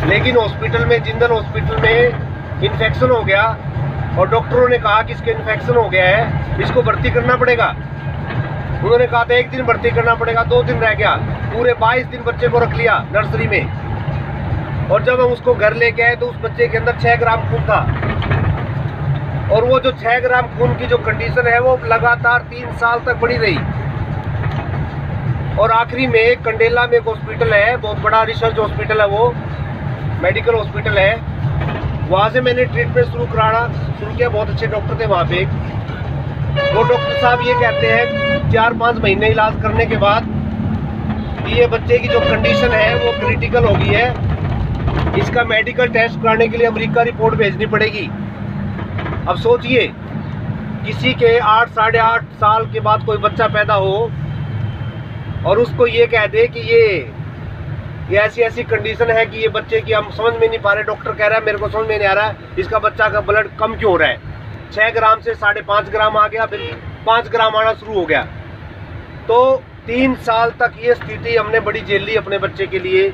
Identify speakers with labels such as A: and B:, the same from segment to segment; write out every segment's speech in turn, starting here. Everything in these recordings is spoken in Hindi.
A: लेकिन हॉस्पिटल में, जिंदल हॉस्पिटल में इन्फेक्शन हो गया और डॉक्टरों ने कहा कि इसके इन्फेक्शन हो गया है, इसको भर्ती करना पड़ेगा। उन्होंने कहा था 1 दिन भर्ती करना पड़ेगा, 2 दिन रह गया, पूरे 22 दिन बच्चे को रख लिया नर्सरी में। और जब हम उसको घर लेके आए तो उस बच्चे के अंदर 6 ग्राम खून था। और वो जो 6 ग्राम खून की जो कंडीशन है वो लगातार 3 साल तक बढ़ी रही। और आखिरी में कंडेला में एक हॉस्पिटल है, बहुत बड़ा रिसर्च हॉस्पिटल है, वो मेडिकल हॉस्पिटल है, वहाँ से मैंने ट्रीटमेंट शुरू किया। बहुत अच्छे डॉक्टर थे वहाँ पे। वो डॉक्टर साहब ये कहते हैं 4-5 महीने इलाज करने के बाद ये बच्चे की जो कंडीशन है वो क्रिटिकल हो गई है, इसका मेडिकल टेस्ट कराने के लिए अमेरिका रिपोर्ट भेजनी पड़ेगी। अब सोचिए, किसी के 8 साढ़े 8 साल के बाद कोई बच्चा पैदा हो और उसको ये कह दे कि ये ऐसी कंडीशन है कि ये बच्चे की हम समझ में नहीं पा रहे, डॉक्टर कह रहा है मेरे को समझ में नहीं आ रहा है, इसका बच्चा का ब्लड कम क्यों हो रहा है। 6 ग्राम से 5.5 ग्राम आ गया, फिर 5 ग्राम आना शुरू हो गया। तो 3 साल तक ये स्थिति हमने बड़ी झेल ली अपने बच्चे के लिए।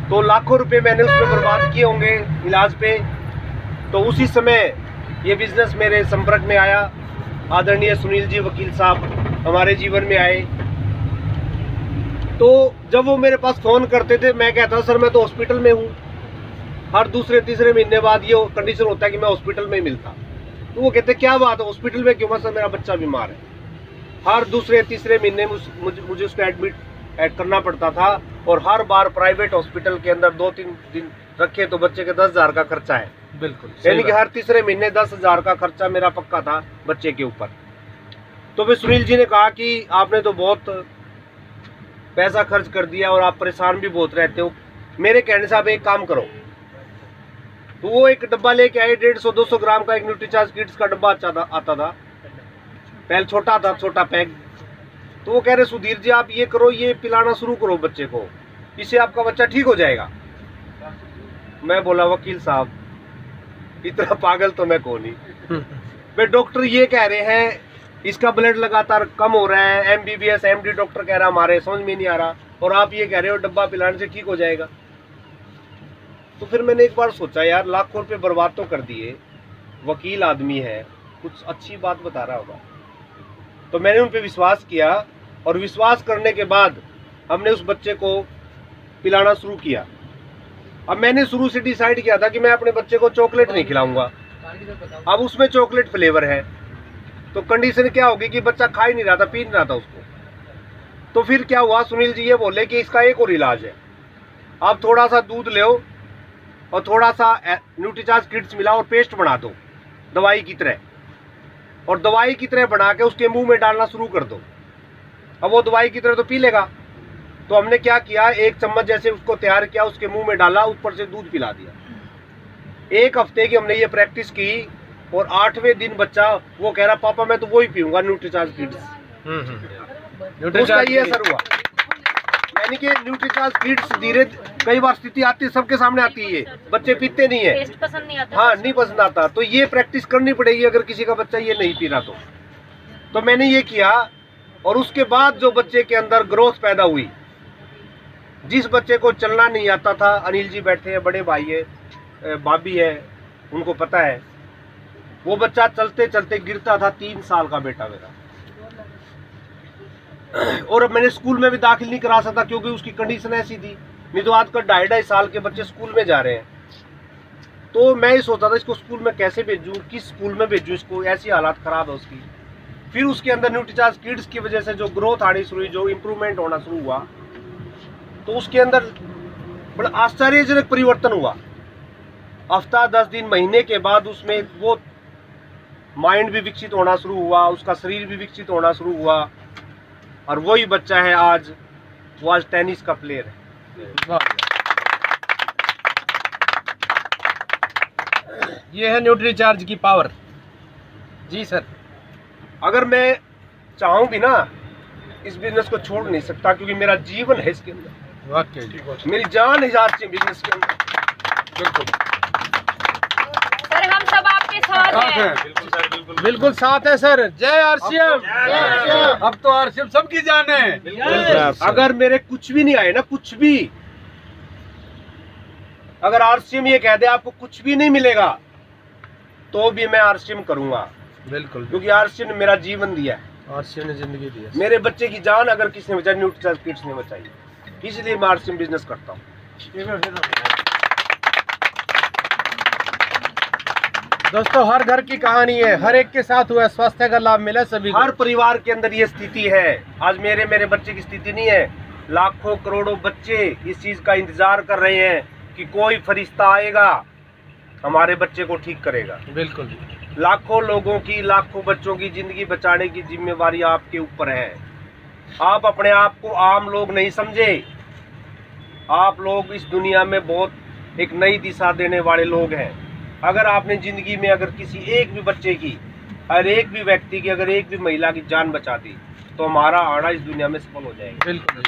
A: तो लाखों रुपए मैंने उसमें बर्बाद किए होंगे इलाज पे। तो उसी समय ये बिजनेस मेरे संपर्क में आया। आदरणीय सुनील जी वकील साहब हमारे जीवन में आए। तो जब वो मेरे पास फ़ोन करते थे, मैं कहता सर मैं तो हॉस्पिटल में हूँ। हर दूसरे तीसरे महीने बाद ये कंडीशन होता है कि मैं हॉस्पिटल में मिलता। तो वो कहते क्या बात है हॉस्पिटल में क्यों? सर मेरा बच्चा बीमार है। हर दूसरे तीसरे महीने मुझे उसको एड करना पड़ता था। और हर बार प्राइवेट हॉस्पिटल के अंदर 2-3 दिन रखे तो बच्चे के 10,000 का खर्चा है।
B: बिल्कुल,
A: यानी कि हर तीसरे महीने 10,000 का खर्चा मेरा पक्का था बच्चे के ऊपर। तो फिर सुनील जी ने कहा कि आपने तो बहुत पैसा खर्च कर दिया और आप परेशान भी बहुत रहते हो, मेरे कहने से आप एक काम करो। तो वो एक डब्बा लेके आए, 150-200 ग्राम का एक न्यूट्रीचार्ज किड्स का डब्बा आता था। पहले छोटा था, छोटा पैक। तो वो कह रहे सुधीर जी आप ये करो, ये पिलाना शुरू करो बच्चे को, इससे आपका बच्चा ठीक हो जाएगा। मैं बोला वकील साहब इतना पागल तो मैं कौन ही। भाई डॉक्टर ये कह रहे हैं इसका ब्लड लगातार कम हो रहा है, MBBS MD डॉक्टर कह रहा है हमारे समझ में नहीं आ रहा, और आप ये कह रहे हो डब्बा पिलाने से ठीक हो जाएगा। तो फिर मैंने एक बार सोचा यार लाखों रुपए बर्बाद तो कर दिए, वकील आदमी है, कुछ अच्छी बात बता रहा होगा। तो मैंने उन पे विश्वास किया और विश्वास करने के बाद हमने उस बच्चे को पिलाना शुरू किया। अब मैंने शुरू से डिसाइड किया था कि मैं अपने बच्चे को चॉकलेट नहीं खिलाऊंगा। अब उसमें चॉकलेट फ्लेवर है तो कंडीशन क्या होगी कि बच्चा खा ही नहीं रहा था, पी नहीं रहा था उसको। तो फिर क्या हुआ, सुनील जी ये बोले कि इसका एक और इलाज है, आप थोड़ा सा दूध ले और थोड़ा सा न्यूट्रीचार्ज किड्स मिलाओ और पेस्ट बना दो दवाई की तरह, और दवाई की तरह बना के उसके मुंह में डालना शुरू कर दो। अब वो दवाई की तरह तो पी लेगा। तो हमने क्या किया, 1 चम्मच जैसे उसको तैयार किया, उसके मुंह में डाला, ऊपर से दूध पिला दिया। 1 हफ्ते की हमने ये प्रैक्टिस की और 8वें दिन बच्चा वो कह रहा पापा मैं तो वो ही पीऊंगा न्यूट्रीचार्ज किड्स। उसका ये असर हुआ। यानी कि न्यूट्रीचार्ज किड्स धीरे, कई बार स्थिति आती है सबके सामने आती है, बच्चे पीते नहीं है,
C: पसंद नहीं आता।
A: हाँ नहीं पसंद आता। तो ये प्रैक्टिस करनी पड़ेगी अगर किसी का बच्चा ये नहीं पी रहा तो मैंने ये किया। और उसके बाद जो बच्चे के अंदर ग्रोथ पैदा हुई, जिस बच्चे को चलना नहीं आता था, अनिल जी बैठे हैं, बड़े भाई है, भाभी है, उनको पता है, वो बच्चा चलते चलते गिरता था। 3 साल का बेटा मेरा। और अब मैंने स्कूल में भी दाखिल नहीं करा सकता क्योंकि उसकी कंडीशन ऐसी थी। नहीं तो आजकल 2.5 साल के बच्चे स्कूल में जा रहे हैं। तो मैं ही सोचता था इसको स्कूल में कैसे भेजूं, किस स्कूल में भेजूं इसको, ऐसी हालात खराब है उसकी। फिर उसके अंदर न्यूट्रीचार्ज किड्स की वजह से जो ग्रोथ आनी शुरू हुई, जो इम्प्रूवमेंट होना शुरू हुआ, तो उसके अंदर बड़ा आश्चर्यजनक परिवर्तन हुआ। हफ्ता 10 दिन महीने के बाद उसमें वो माइंड भी विकसित होना शुरू हुआ, उसका शरीर भी विकसित होना शुरू हुआ। और वही बच्चा है आज, वो आज टेनिस का प्लेयर है।
B: ये है न्यूट्रीचार्ज की पावर। जी सर,
A: अगर मैं चाहूं भी ना इस बिजनेस को छोड़ नहीं सकता क्योंकि मेरा जीवन है इसके अंदर,
B: वाकई
A: मेरी जान है यार बिजनेस के अंदर।
B: बिल्कुल
C: सर, हम सब आपके साथ हैं।
B: बिल्कुल साथ है सर। जय RCM। अब तो RCM सबकी जान है।
A: अगर मेरे कुछ भी नहीं आए ना, कुछ भी, अगर आरसीएम ये कह दे आपको कुछ भी नहीं मिलेगा तो भी मैं आरसीएम करूंगा,
B: बिल्कुल,
A: क्योंकि आरसीएम ने मेरा जीवन दिया है।
B: आरसीएम ने जिंदगी दी है।
A: मेरे बच्चे की जान अगर किसने बचाई, न्यूट्रीशन किड्स ने बचाई, इसलिए मैं आरसीएम बिजनेस करता हूँ।
B: दोस्तों, हर घर की कहानी है, हर एक के साथ हुआ स्वास्थ्य का लाभ मिला सभी को।
A: हर परिवार के अंदर ये स्थिति है। आज मेरे बच्चे की स्थिति नहीं है, लाखों करोड़ों बच्चे इस चीज का इंतजार कर रहे हैं कि कोई फरिश्ता आएगा हमारे बच्चे को ठीक करेगा।
B: बिल्कुल,
A: लाखों लोगों की, लाखों बच्चों की जिंदगी बचाने की जिम्मेवारी आपके ऊपर है। आप अपने आप को आम लोग नहीं समझे, आप लोग इस दुनिया में बहुत एक नई दिशा देने वाले लोग हैं। अगर आपने जिंदगी में अगर किसी एक भी बच्चे की और एक भी व्यक्ति की, अगर एक भी महिला की जान बचा दी तो हमारा आना इस दुनिया में सफल हो जाएगा।
B: बिल्कुल।